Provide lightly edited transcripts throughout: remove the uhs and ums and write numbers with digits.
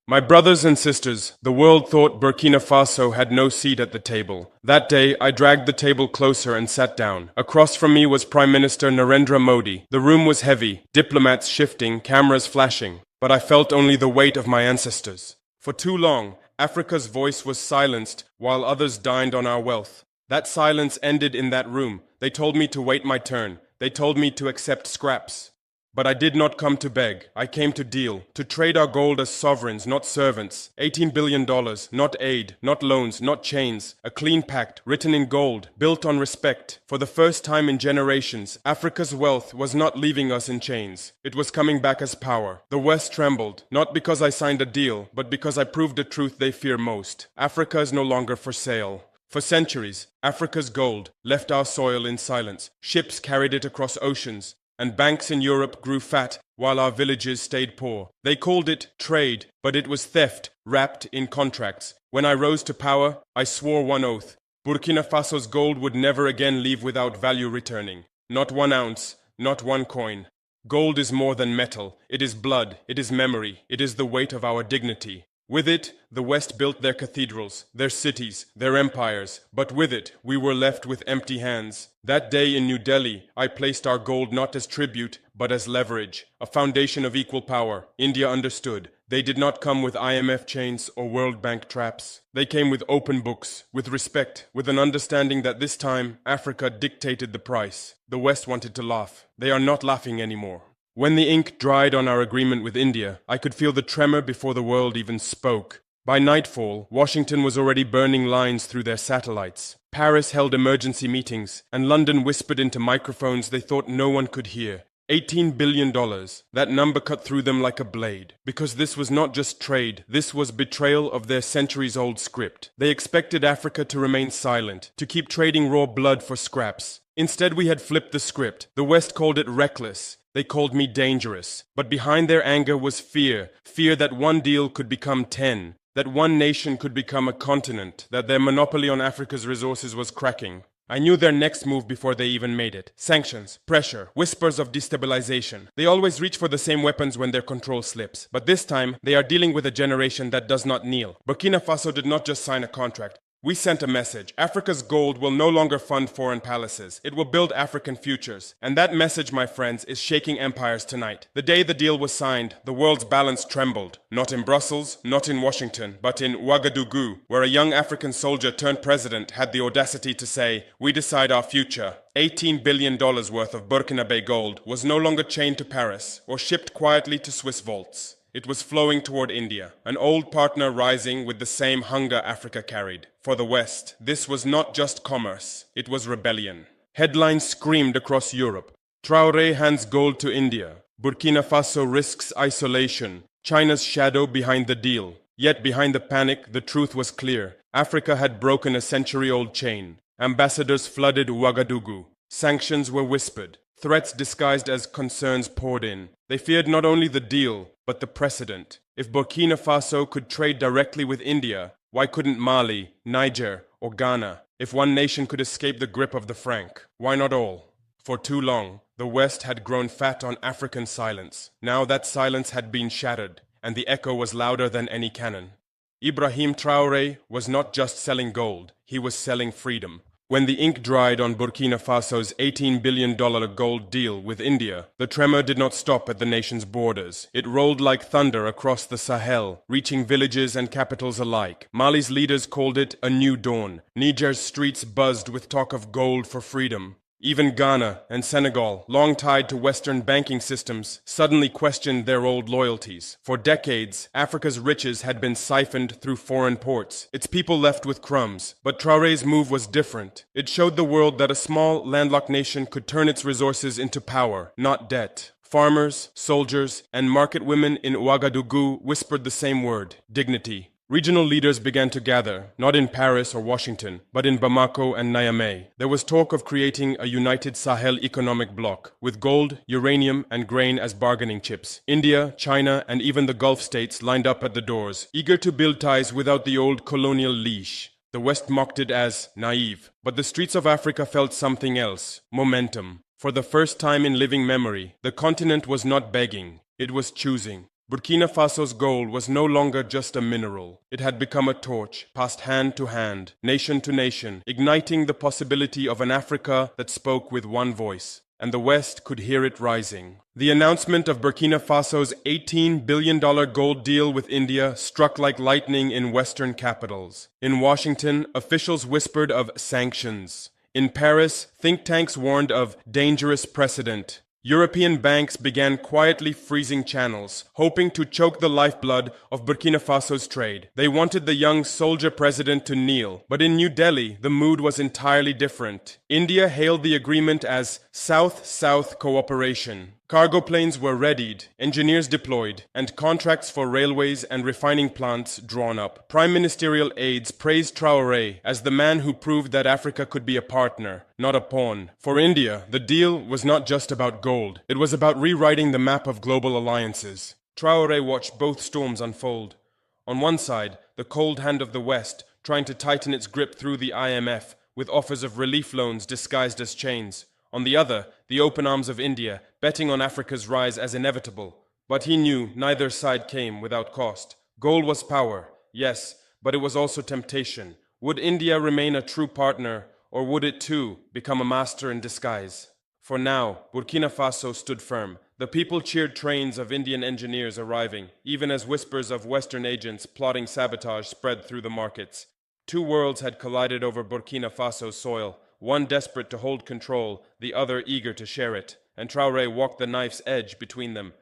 My brothers and sisters, the world thought Burkina Faso had no seat at the table. That day, I dragged the table closer and sat down. Across from me was Prime Minister Narendra Modi. The room was heavy, diplomats shifting, cameras flashing. But I felt only the weight of my ancestors. For too long, Africa's voice was silenced while others dined on our wealth. That silence ended in that room. They told me to wait my turn. They told me to accept scraps. But I did not come to beg. I came to deal, to trade our gold as sovereigns, not servants. $18 billion, not aid, not loans, not chains. A clean pact, written in gold, built on respect. For the first time in generations, Africa's wealth was not leaving us in chains. It was coming back as power. The West trembled, not because I signed a deal, but because I proved the truth they fear most. Africa is no longer for sale. For centuries, Africa's gold left our soil in silence. Ships carried it across oceans, and banks in Europe grew fat while our villages stayed poor. They called it trade, but it was theft wrapped in contracts. When I rose to power, I swore one oath. Burkina Faso's gold would never again leave without value returning. Not 1 ounce, not one coin. Gold is more than metal. It is blood, it is memory, it is the weight of our dignity. With it, the West built their cathedrals, their cities, their empires, but with it, we were left with empty hands. That day in New Delhi, I placed our gold not as tribute, but as leverage, a foundation of equal power. India understood. They did not come with IMF chains or World Bank traps. They came with open books, with respect, with an understanding that this time, Africa dictated the price. The West wanted to laugh. They are not laughing anymore. When the ink dried on our agreement with India, I could feel the tremor before the world even spoke. By nightfall, Washington was already burning lines through their satellites. Paris held emergency meetings, and London whispered into microphones they thought no one could hear. $18 billion. That number cut through them like a blade. Because this was not just trade, this was betrayal of their centuries-old script. They expected Africa to remain silent, to keep trading raw blood for scraps. Instead, we had flipped the script. The West called it reckless. They called me dangerous. But behind their anger was fear. Fear that one deal could become 10. That one nation could become a continent. That their monopoly on Africa's resources was cracking. I knew their next move before they even made it. Sanctions, pressure, whispers of destabilization. They always reach for the same weapons when their control slips. But this time, they are dealing with a generation that does not kneel. Burkina Faso did not just sign a contract. We sent a message. Africa's gold will no longer fund foreign palaces. It will build African futures. And that message, my friends, is shaking empires tonight. The day the deal was signed, the world's balance trembled. Not in Brussels, not in Washington, but in Ouagadougou, where a young African soldier turned president had the audacity to say, "We decide our future." $18 billion worth of Burkinabe gold was no longer chained to Paris or shipped quietly to Swiss vaults. It was flowing toward India, an old partner rising with the same hunger Africa carried. For the West, this was not just commerce, it was rebellion. Headlines screamed across Europe. Traore hands gold to India. Burkina Faso risks isolation. China's shadow behind the deal. Yet behind the panic, the truth was clear. Africa had broken a century-old chain. Ambassadors flooded Ouagadougou. Sanctions were whispered. Threats disguised as concerns poured in. They feared not only the deal, but the precedent. If Burkina Faso could trade directly with India, why couldn't Mali, Niger, or Ghana? If one nation could escape the grip of the franc, why not all? For too long, the West had grown fat on African silence. Now that silence had been shattered, and the echo was louder than any cannon. Ibrahim Traoré was not just selling gold, he was selling freedom. When the ink dried on Burkina Faso's $18 billion gold deal with India, the tremor did not stop at the nation's borders. It rolled like thunder across the Sahel, reaching villages and capitals alike. Mali's leaders called it a new dawn. Niger's streets buzzed with talk of gold for freedom. Even Ghana and Senegal, long tied to Western banking systems, suddenly questioned their old loyalties. For decades, Africa's riches had been siphoned through foreign ports, its people left with crumbs. But Traoré's move was different. It showed the world that a small, landlocked nation could turn its resources into power, not debt. Farmers, soldiers, and market women in Ouagadougou whispered the same word: dignity. Regional leaders began to gather, not in Paris or Washington, but in Bamako and Niamey. There was talk of creating a united Sahel economic bloc, with gold, uranium, and grain as bargaining chips. India, China, and even the Gulf states lined up at the doors, eager to build ties without the old colonial leash. The West mocked it as naive, but the streets of Africa felt something else: momentum. For the first time in living memory, the continent was not begging, it was choosing. Burkina Faso's gold was no longer just a mineral. It had become a torch, passed hand to hand, nation to nation, igniting the possibility of an Africa that spoke with one voice. And the West could hear it rising. The announcement of Burkina Faso's $18 billion gold deal with India struck like lightning in Western capitals. In Washington, officials whispered of sanctions. In Paris, think tanks warned of dangerous precedent. European banks began quietly freezing channels, hoping to choke the lifeblood of Burkina Faso's trade. They wanted the young soldier president to kneel, but in New Delhi, the mood was entirely different. India hailed the agreement as South-South cooperation. Cargo planes were readied, engineers deployed, and contracts for railways and refining plants drawn up. Prime ministerial aides praised Traore as the man who proved that Africa could be a partner, not a pawn. For India, the deal was not just about gold. It was about rewriting the map of global alliances. Traore watched both storms unfold. On one side, the cold hand of the West, trying to tighten its grip through the IMF, with offers of relief loans disguised as chains. On the other, the open arms of India, betting on Africa's rise as inevitable. But he knew neither side came without cost. Gold was power, yes, but it was also temptation. Would India remain a true partner, or would it too become a master in disguise? For now, Burkina Faso stood firm. The people cheered trains of Indian engineers arriving, even as whispers of Western agents plotting sabotage spread through the markets. Two worlds had collided over Burkina Faso's soil, one desperate to hold control, the other eager to share it, and Traoré walked the knife's edge between them.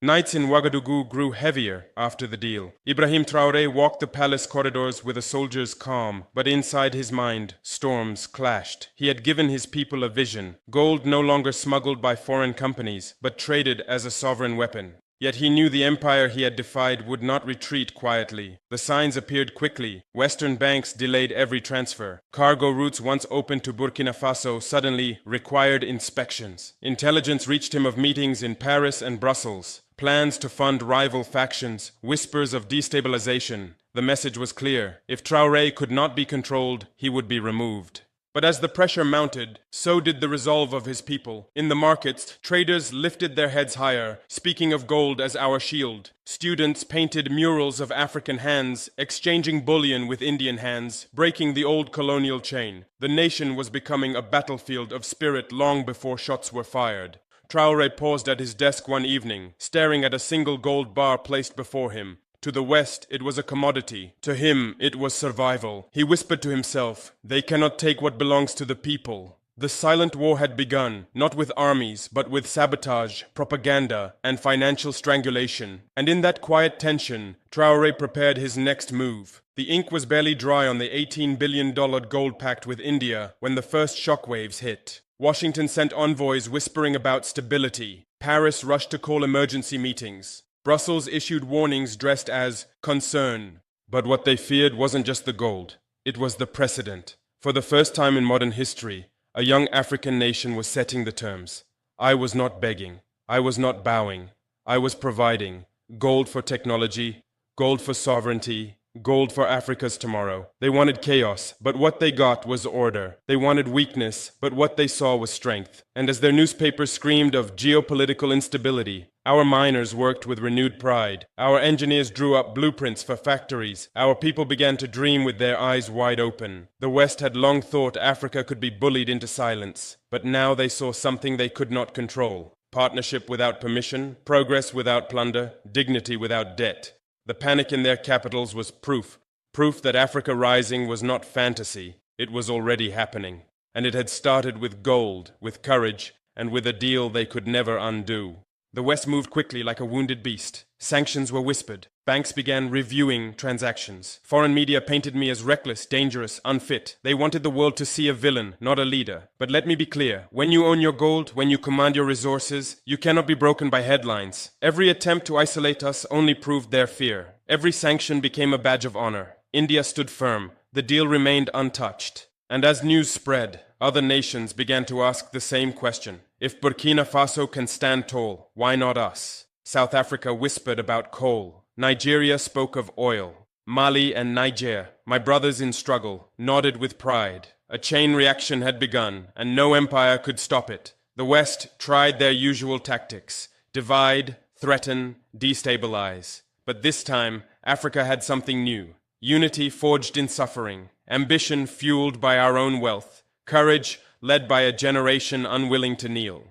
Nights in Ouagadougou grew heavier after the deal. Ibrahim Traoré walked the palace corridors with a soldier's calm, but inside his mind, storms clashed. He had given his people a vision, gold no longer smuggled by foreign companies, but traded as a sovereign weapon. Yet he knew the empire he had defied would not retreat quietly. The signs appeared quickly. Western banks delayed every transfer. Cargo routes once open to Burkina Faso suddenly required inspections. Intelligence reached him of meetings in Paris and Brussels, plans to fund rival factions, whispers of destabilization. The message was clear. If Traoré could not be controlled, he would be removed. But as the pressure mounted, so did the resolve of his people. In the markets, traders lifted their heads higher, speaking of gold as our shield. Students painted murals of African hands, exchanging bullion with Indian hands, breaking the old colonial chain. The nation was becoming a battlefield of spirit long before shots were fired. Traoré paused at his desk one evening, staring at a single gold bar placed before him. To the West, it was a commodity. To him, it was survival. He whispered to himself, "They cannot take what belongs to the people." The silent war had begun, not with armies, but with sabotage, propaganda, and financial strangulation. And in that quiet tension, Traoré prepared his next move. The ink was barely dry on the $18 billion gold pact with India when the first shockwaves hit. Washington sent envoys whispering about stability. Paris rushed to call emergency meetings. Brussels issued warnings dressed as concern. But what they feared wasn't just the gold. It was the precedent. For the first time in modern history, a young African nation was setting the terms. I was not begging. I was not bowing. I was providing gold for technology, gold for sovereignty, gold for Africa's tomorrow. They wanted chaos, but what they got was order. They wanted weakness, but what they saw was strength. And as their newspapers screamed of geopolitical instability, our miners worked with renewed pride. Our engineers drew up blueprints for factories. Our people began to dream with their eyes wide open. The West had long thought Africa could be bullied into silence, but now they saw something they could not control. Partnership without permission, progress without plunder, dignity without debt. The panic in their capitals was proof that Africa rising was not fantasy. It was already happening. And it had started with gold, with courage, and with a deal they could never undo. The West moved quickly like a wounded beast. Sanctions were whispered. Banks began reviewing transactions. Foreign media painted me as reckless, dangerous, unfit. They wanted the world to see a villain, not a leader. But let me be clear. When you own your gold, when you command your resources, you cannot be broken by headlines. Every attempt to isolate us only proved their fear. Every sanction became a badge of honor. India stood firm. The deal remained untouched. And as news spread, other nations began to ask the same question. If Burkina Faso can stand tall, why not us? South Africa whispered about coal. Nigeria spoke of oil. Mali and Niger, my brothers in struggle, nodded with pride. A chain reaction had begun, and no empire could stop it. The West tried their usual tactics: divide, threaten, destabilize. But this time, Africa had something new. Unity forged in suffering, ambition fueled by our own wealth, courage led by a generation unwilling to kneel.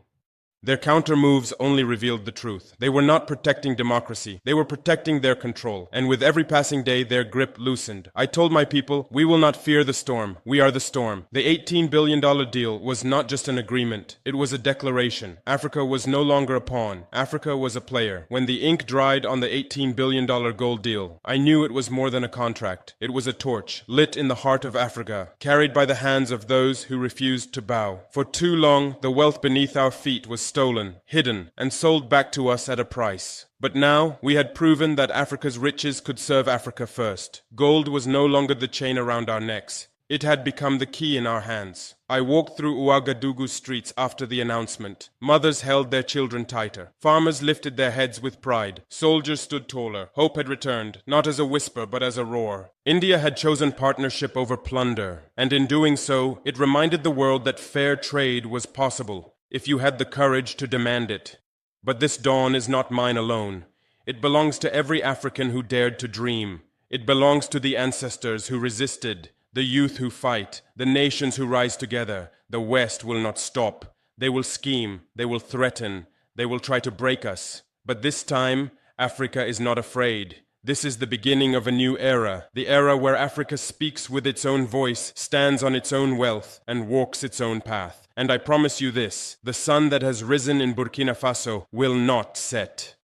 Their counter-moves only revealed the truth. They were not protecting democracy. They were protecting their control. And with every passing day, their grip loosened. I told my people, we will not fear the storm. We are the storm. The $18 billion deal was not just an agreement. It was a declaration. Africa was no longer a pawn. Africa was a player. When the ink dried on the $18 billion gold deal, I knew it was more than a contract. It was a torch, lit in the heart of Africa, carried by the hands of those who refused to bow. For too long, the wealth beneath our feet was stolen, hidden, and sold back to us at a price. But now we had proven that Africa's riches could serve Africa first. Gold was no longer the chain around our necks. It had become the key in our hands. I walked through Ouagadougou's streets after the announcement. Mothers held their children tighter. Farmers lifted their heads with pride. Soldiers stood taller. Hope had returned, not as a whisper, but as a roar. India had chosen partnership over plunder, and in doing so, it reminded the world that fair trade was possible, if you had the courage to demand it. But this dawn is not mine alone. It belongs to every African who dared to dream. It belongs to the ancestors who resisted, the youth who fight, the nations who rise together. The West will not stop. They will scheme, they will threaten, they will try to break us. But this time, Africa is not afraid. This is the beginning of a new era, the era where Africa speaks with its own voice, stands on its own wealth, and walks its own path. And I promise you this, the sun that has risen in Burkina Faso will not set.